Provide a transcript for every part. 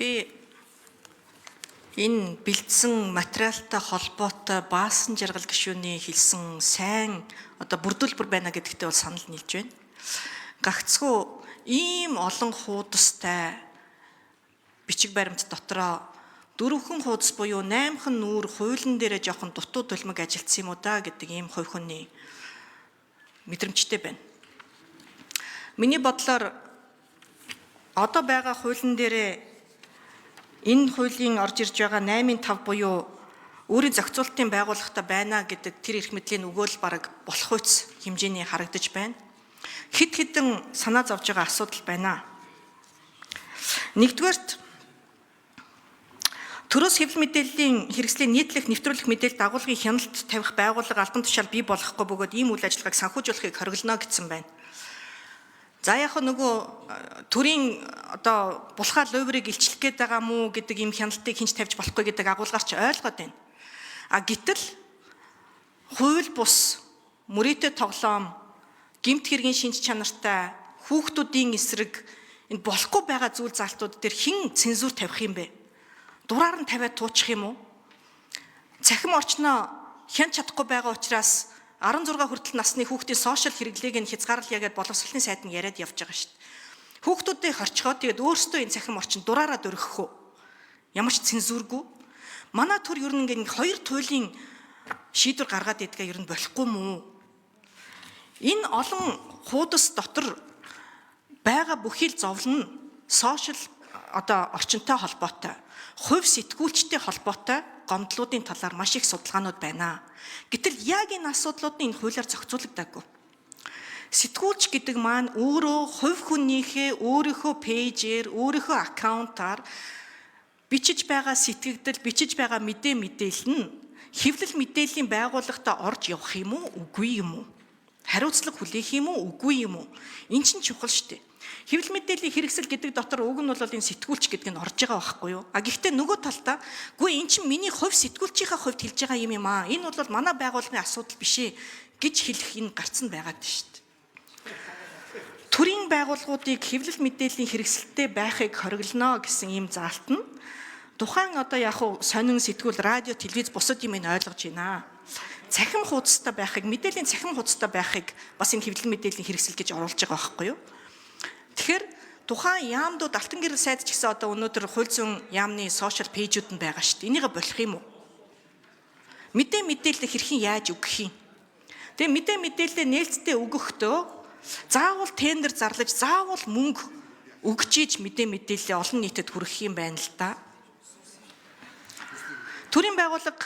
Би энэ бэлдсэн материалтай холбоотой баасан жаргал гишүүний хэлсэн сайн бүрдүүлбэр байна гэдэгтээ бол санал нийлж байна. Гагцхүү ийм олон хуудастай бичиг баримт дотроо 4хэн хуудас буюу 8хэн нүүр хуулийн дээрээ жоохон дутуу төлмөг ажилтсан юм уу да гэдэг ийм хувь хүний мэдрэмжтэй байна. Миний бодлоор одоо байгаа хуулийн дээрээ энэ хуулийн орж ирж байгаа 8-5 буюу өөрийн зохицуулалтын байгууллагатай байна гэдэг тэр эрх мэдлийн өгөөл бараг болох үйц хэмжээний харагдаж байна. Хэд хэдэн санаа зовж байгаа асуудал байна. Нэгдүгээрт төрөөс хэвлэл мэдээллийн хэрэгслийн нийтлэх нэвтрүүлэх мэдээлэл дагуулгын хяналт тавих байгууллага албан тушаал бий болохгүй бөгөөд ийм үйл ажиллагааг санхүүжүүлэхийг хориглоно гэсэн байна. За яг нөгөө төрийн булхаа луврыг илчлэх гээд байгаа мүү гэдэг ийм хяналтыг хинч тавьж болохгүй гэдэг агуулгаар ч ойлгоод байна. Гэтэл хууль бус мөрөөдөө тоглоом гэмт хэргийн шинж чанартай хүүхдүүдийн эсрэг энэ болохгүй байгаа зүйл залтууд дээр хэн цензур тавих юм бэ? Дураар нь тавиад туучих юм уу? Цахим орчноо хянч чадахгүй байгаа учраас 16 хүртэл насны хүүхдийн сошиал хэрэглээг нь хязгаарлая гэдээ боловсролын сайд нь яриад явж байгаа шүү дээ. Хүүхдүүдээ хорчгоо тэгээд өөрсдөө энэ цахим орчин дураараад өргөх үү? Ямар ч цензургүй. Манай төр ер нь ингээд хоёр туйлын шийдвэр гаргаад идгээ ер нь болохгүй мүү? Энэ олон хуудас дотор байгаа бүхий л зовлон сошиал орчинтой холбоотой, хувь сэтгүүлчтэй холбоотой гомдлуудын талаар маш их судалгаанууд байна. Гэтэл яг энэ асуудлууд нь энэ хуулиар зохицуулагдаагүй. Сэтгүүлч гэдэг маань өөрөө хувь хүнийхээ өөрийнхөө пэйжээр, өөрийнхөө аккаунтаар бичиж байгаа сэтгэгдэл, бичиж байгаа мэдээлэл нь хэвлэл мэдээллийн байгууллагатай орж явах юм уу, үгүй юм уу? Хариуцлага хүлээх юм уу, үгүй юм уу? Энэ чинь чухал шүү дээ. Хэвлэл мэдээллийн хэрэгсэл гэдэг дотор уг нь бол энэ сэтгүүлч гэдэг нь орж байгаа байхгүй юу? Гэхдээ нөгөө талдаа гүй эн чинь миний хувь сэтгүүлчийнхаа хувьд хэлж байгаа юм аа. Энэ бол манай байгууллагын асуудал биш ээ гэж хэлэх энэ гарц нь байгаад шүү дээ. Төрийн байгууллагуудыг хэвлэл мэдээллийн хэрэгсэлтэй байхыг хориглоно гэсэн ийм заалт нь тухайн сонин сэтгүүл, радио, телевиз бусад юм ин ойлгож байна. Цахим хуудастай байхыг, мэдээллийн цахим хуудастай байхыг бас энэ хэвлэл мэдээллийн хэрэгсэл гэж оруулж байгаа байхгүй юу? Тэгэхээр тухайн яамдууд алтан гэрэл сайд ч гэсэн өнөөдөр хууль зүйн яамны сошиал пэйжүүд нь байгаа шүү дээ. Энийгээ болох юм уу? Мэдээлэл хэрхэн яаж өгөх юм? Тэгээ мэдээлэлээ нээлттэй өгөхдөө заавал тендер зарлаж, заавал мөнгө өгч ийж мэдээлэлээ олон нийтэд хүргэх юм байна л да. Төрийн байгууллага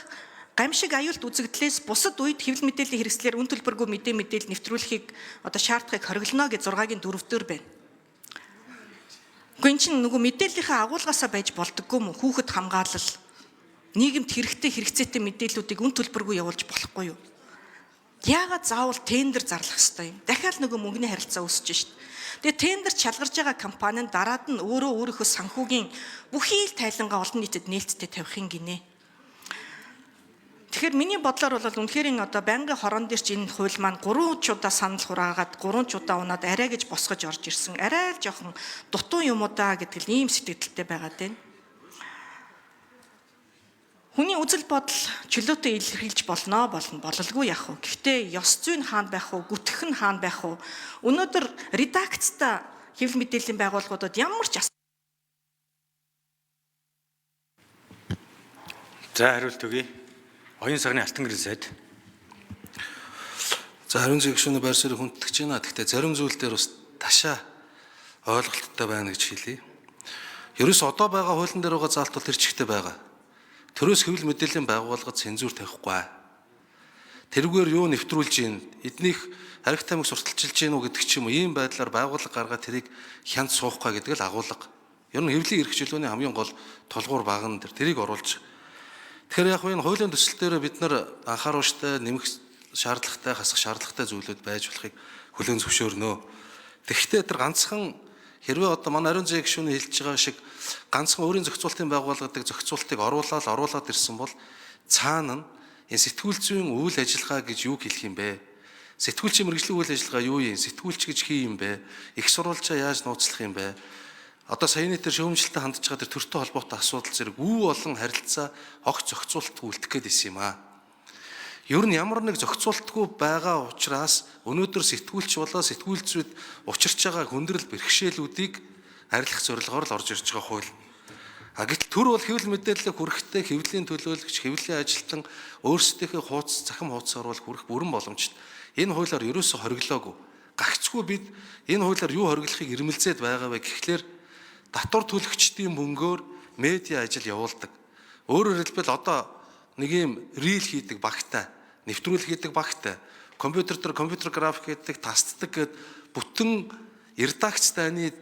гамшиг аюулт үзэгдлээс бусад үед хэвлэл мэдээллийн хэрэгслээр үн төлбөргүй мэдээлэл нэвтрүүлэхийг шаардахыг хориглоно гэж 6-гийн 4-дөр байна. Гүн чинь нөгөө мэдээллийнхээ агуулгасаа байж болдоггүй мө хүүхэд хамгаалал нийгэмд хэрэгцээтэй мэдээллүүдийг үн төлбөргүй явуулж болохгүй юу? Яагаад заавал тендер зарлах ёстой юм? Дахиад нөгөө мөнгөний харилцаа үүсэж шít. Тэгээ тендер чалгарж байгаа компани нь дараад нь өөрийнхөө санхүүгийн бүхий л тайлангаа олон нийтэд нээлттэй тавихын гинэ. Тэгэхээр миний бодлоор бол үнэхээр байнгын хорон дээр ч энэ хууль маань 3 удаа санал хураагаад 3 удаа унаад арай гэж босгож орж ирсэн. Арай л жоохон дутуу юм уу да гэдэг л ийм сэтгэлдэлтэй байгаад байна. Хүний үзэл бодол чөлөөтэй илэрхийлж бололгүй яах вэ? Гэхдээ ёс зүйн хаана байх вэ? Гүтгэх нь хаана байх вэ? Өнөөдөр редакцтай хэвлэл мэдээллийн байгууллагуудад ямар ч хариулт өгье. Оюун сарны алтан гэрэл сайд. За хариун зөвшөөрөний байр суурийг хүндэтгэж байна. Гэхдээ зарим зүйл дээр бас ташаа ойлголттой байна гэж хэлье. Ерөөс одоо байгаа хуулийн дээр байгаа заалт бол тэр чигтээ байгаа. Төрөөс хэвлэл мэдээллийн байгууллагад цензур тавихгүй. Тэрүүгээр юу нэвтрүүлж гин, эднийх харигт тамиг сурталчилж гин үү гэдэг ч юм уу ийм байдлаар байгууллага гаргаад тэрийг хянд суухгүй гэдэг л агуулга. Ер нь хэвлэлийн эрх чөлөөний хамгийн гол тулгуур баган дээр тэрийг оруулж. Тэгэхээр яг энэ хуулийн төсөл дээр бид нар анхааруулжтай нэмэх шаардлагатай, хасах шаардлагатай зүйлүүд байж болохыг хүлээн зөвшөөрнө. Тэгэхдээ тэр ганцхан хэрвээ манай ариун зээг гишүүний хэлж байгаа шиг ганцхан өөрийн зохицуулалтын байгууллагадаг зохицуултыг оруулаад ирсэн бол цаана нь энэ сэтгүүл зүйн үйл ажиллагаа гэж юу хэлэх юм бэ? Сэтгүүлчийн мэргэжлийн үйл ажиллагаа юу юм? Сэтгүүлч гэж хий юм бэ? Их сурвалжаа яаж нууцлах юм бэ? одоо саяны тэр шүүмжлэлтэй хандж байгаа тэр төртөө холбоотой асуудал зэрэг үе олон харилцаа огт зохицуултгүй үлдэх гээд исэн юм аа. Ер нь ямар нэг зохицуултгүй байгаа учраас өнөөдөр сэтгүүлч болоо сэтгүүлчүүд учирч байгаа хүндрэл бэрхшээлүүдийг арилгах зорилгоор л орж ирж байгаа хууль. Гэтэл төр бол хэвлэл мэдээлэл хүрэхтэй хэвлэлийн төлөөлөгч, хэвлэлийн ажилтан өөрсдийнхээ захим хуудасаар бол хүрэх бүрэн боломжтой. Энэ хуулиар ерөөсө хориглоогүй. Гагцгүй бид энэ хуулиар юу хориглохыг ирмэлзээд байгаа вэ гэхлээр татвар төлөгчдийн мөнгөөр медиа ажил явуулдаг. Өөрөөр хэлбэл одоо нэг юм рил хийдэг багтай, нэвтрүүлэг хийдэг багтай, компьютер дээр компьютер график хийдэг, тастдаг гэд бүтэн редакц таны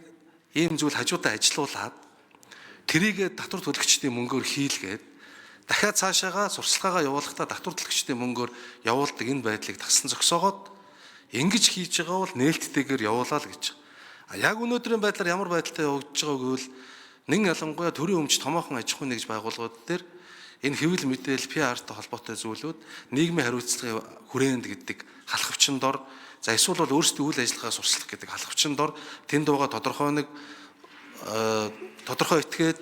ийм зүйл хажуудаа ажилуулад тэрийг татвар төлөгчдийн мөнгөөр хийлгээд дахиад цаашаага сурчлагаагаа явуулахдаа татвар төлөгчдийн мөнгөөр явуулдаг энэ байдлыг тасан зогсоогоод ингэж хийж байгаа бол нээлттэйгээр явуулаа л гэж. Яг өнөөдрийн байдлаар ямар байдалтай явагдаж байгааг гэвэл нэг ялангуяа төрийн өмч томоохон аж ахуйн нэгж байгууллагууд дээр энэ хэвлэл мэдээлэл PR-тай холбоотой зүйлүүд нийгмийн хариуцлагын хүрээнд гэдэг халахвчин дор, за эсвэл бол өөрсдийн үйл ажиллагаа сурчлах гэдэг халахвчин дор тэнд байгаа тодорхой этгээд,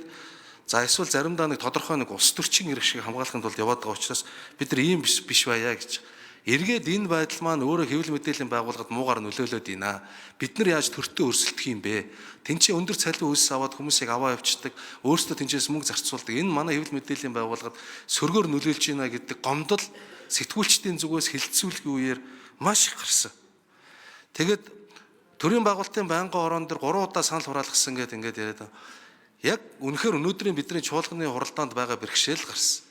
за эсвэл заримдаа нэг тодорхой нэг улс төрчин эрх шиг хамгаалахын тулд яваад байгаа учраас бид нар ийм биш байя гэж. Эргээд энэ байдал маань өөрөө хэвлэл мэдээллийн байгууллагад муугар нөлөөлөд ийна. Бид нар яаж төртөө өрсөлдөх юм бэ? Тэнцээ өндөр цалин үйлс аваад хүмүүсийг аваа явчихдаг, өөрсдөө тэнцээс мөнгө зарцуулдаг. Энэ манай хэвлэл мэдээллийн байгууллагад сөргөөр нөлөөлж ийна гэдэг гомдол сэтгүүлчдийн зүгээс хилцүүлгийн үеэр маш их гарсан. Тэгэд төрийн байгуулалтын байнгын орон дээр 3 удаа санал хураалгасан гэдэг ингээд яриад яг үнэхээр өнөөдрийн бидний чуулганы хуралдаанд байгаа бэрхшээл гарсан.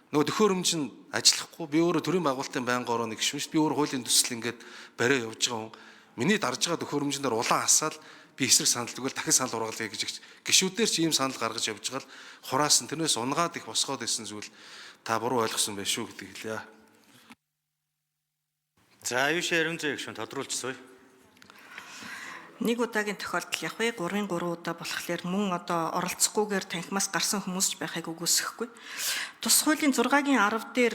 Нөгөө төхөөрөмж нь ажиллахгүй, би өөрөө төрийн байгуулалтын байнгын орооны гишүүн шүү. Би өөрөө хуулийн төсөл ингээд бариа явж байгаа хүн. Миний дарж байгаа төхөөрөмжнөр улаан асаал би эсрэг санал тэгвэл дахин санал хураалгая гэж гишүүдээр ч ийм санал гаргаж явж байгаа л хураасан. Тэрнээс унгаад их босгоод исэн зүйл та буруу ойлгосон байх шүү гэдэг хэлье. За юу ширэмзээ гişүн тодруулчихсоё. Нэг удаагийн тохиолдол яг 3 удаа болохоор мөн одоо оролцохгүйгээр танхимаас гарсан хүмүүс ч байхыг үгүйсэхгүй. Тус хуулийн 6-гийн 10 дээр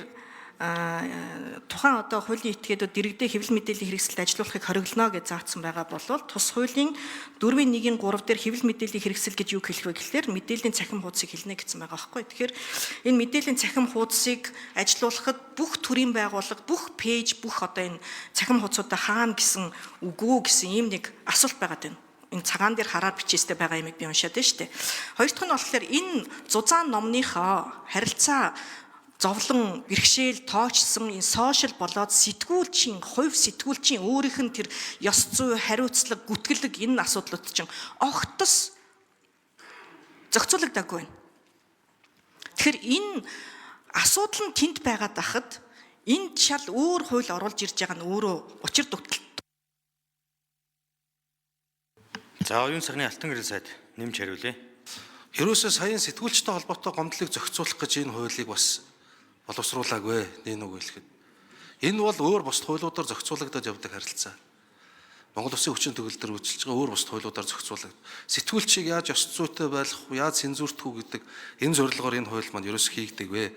тухайн одоо хуулийн этгээдүүд дэрэгдээ хэвлэл мэдээллийн хэрэгсэлд ажилуулахыг хориглоно гэж заасан байгаа бол тус хуулийн 4-1-3 дээр хэвлэл мэдээллийн хэрэгсэл гэж юу хэлэх вэ гэхээр мэдээллийн цахим хуудсыг хэлнэ гэсэн байгаа байхгүй. Тэгэхээр энэ мэдээллийн цахим хуудсыг ажилуулахад бүх төрийн байгууллага, бүх пэйж, бүх одоо энэ цахим хуудсуудаа хаана гэсэн үгөө гэсэн ийм нэг асуулт байгаад байна. Энэ цагаан дээр хараар бичээстэй байгаа юмыг би уншаад байна шүү дээ. Хоёр дахь нь болохоор энэ зузаан номныхоо харилцаа зовлон бэрхшээл тоочсон энэ сошиал болоод сэтгүүлчийн хувь сэтгүүлчийн өөрийнх нь тэр ёс зүй хариуцлага гүтгэлэг энэ асуудлууд чинь огтос зохицуулагдаагүй байна. Тэгэхээр энэ асуудал нь тэнд байгаад байхад энд шал өөр хууль оруулж ирж байгаа нь өөрөө учир дутал. За оюун сахны алтан гэрэл сайд нэмж хариулъя. Ерөөсөө саяын сэтгүүлчтэй холбоотой гомдлыг зохицуулах гэж энэ хуулийг бас боловсруулаагүй нэг үг хэлэхэд. Энэ бол өөр бусад хуулиудаар зохицуулагдаад явдаг харилцаа. Монгол Улсын хүчин төгөл төр үйлчилж байгаа өөр бусад хуулиудаар зохицуулагдав. Сэтгүүлчийг яаж ёс зүйтэй байлгах вэ, яаж цензуртах вэ гэдэг энэ зорилгоор энэ хууль маань ерөөсөө хийгдэг вэ.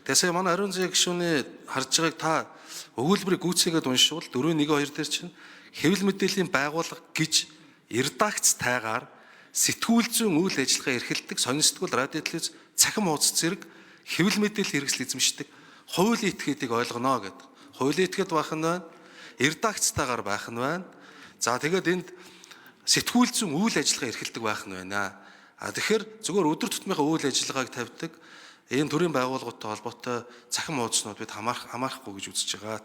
Тэгээс манай ариун зээг гишүүний харж байгааг та өгүүлбэрийг гүйцээгээд уншвал 4-1-2 дээр чинь хэвлэл мэдээллийн байгууллага гэж редакц тайгаар сэтгүүл зүйн үйл ажиллагаа эрхэлдэг сонирсдгол радио телевиз цахим хуудас зэрэг хэвлэл мэдээлэл хэрэгсэл эзэмшдэг хуулийн этгээдийг ойлгоно гэдэг. Хуулийн этгээд байх нь байна. Редакцтайгаар байх нь байна. За тэгээд энд сэтгүүл зүйн үйл ажиллагаа эрхэлдэг байх нь байна. Тэгэхээр зөвхөн өдөр тутмынхаа үйл ажиллагааг тавьдаг энэ төрлийн байгууллагуудтай холбоотой цахим хуудаснууд бид хамаарахгүй гэж үзэж байгаа.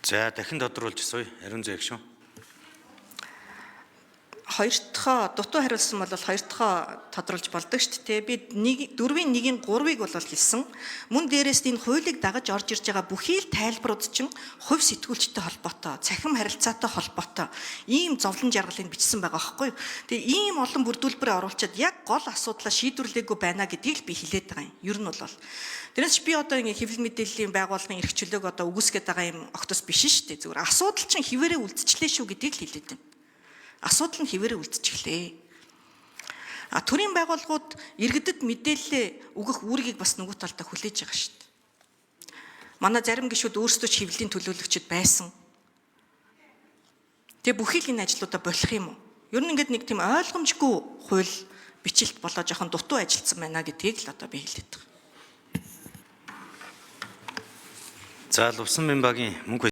За дахин тодруулчихсоё. Ариун зээг гişүн. Хоёр дахь дутуу хариулсан бол хоёр дахь тодруулж болдог шүү дээ. Би 4-1-3-ыг бол хэлсэн. Мөн дээрээс энэ хуулийг дагаж орж ирж байгаа бүхий л тайлбарууд чинь хувь сэтгүүлчтэй холбоотой, цахим харилцаатай холбоотой ийм зовлон жаргалыг бичсэн байгаа байхгүй юу. Тэгээ ийм олон бүрдүүлбэрээ оруулчаад яг гол асуудлаа шийдвэрлээгүй байна гэдгийг л би хэлээд байгаа юм. Ер нь бол тэрнээс би одоо ингэ хэвлэл мэдээллийн байгууллагын эрх чөлөөг одоо үгүйсгээд байгаа юм огтос биш шүү дээ. Зүгээр асуудал чинь хിവэрээ үлдчихлээ шүү гэдгийг л хэлээд байна. Асуудал нь хിവэрээ үлдчихлээ. Төрийн байгууллагууд иргэдэд мэдээлэл өгөх үүргийг бас нөгөө талдаа хүлээж байгаа шүү дээ. Манай зарим гишүүд өөрсдөө ч хэвлэлийн төлөөлөгчд байсан. Тэгээ бүхий л энэ ажлуудаа болох юм уу? Ер нь ингээд нэг тийм ойлгомжгүй хууль бичлэлт болоо жоохон дутуу ажилласан байна гэдгийг л одоо би хэлээд байгаа. За Лувсан Бямбагийн мөнгө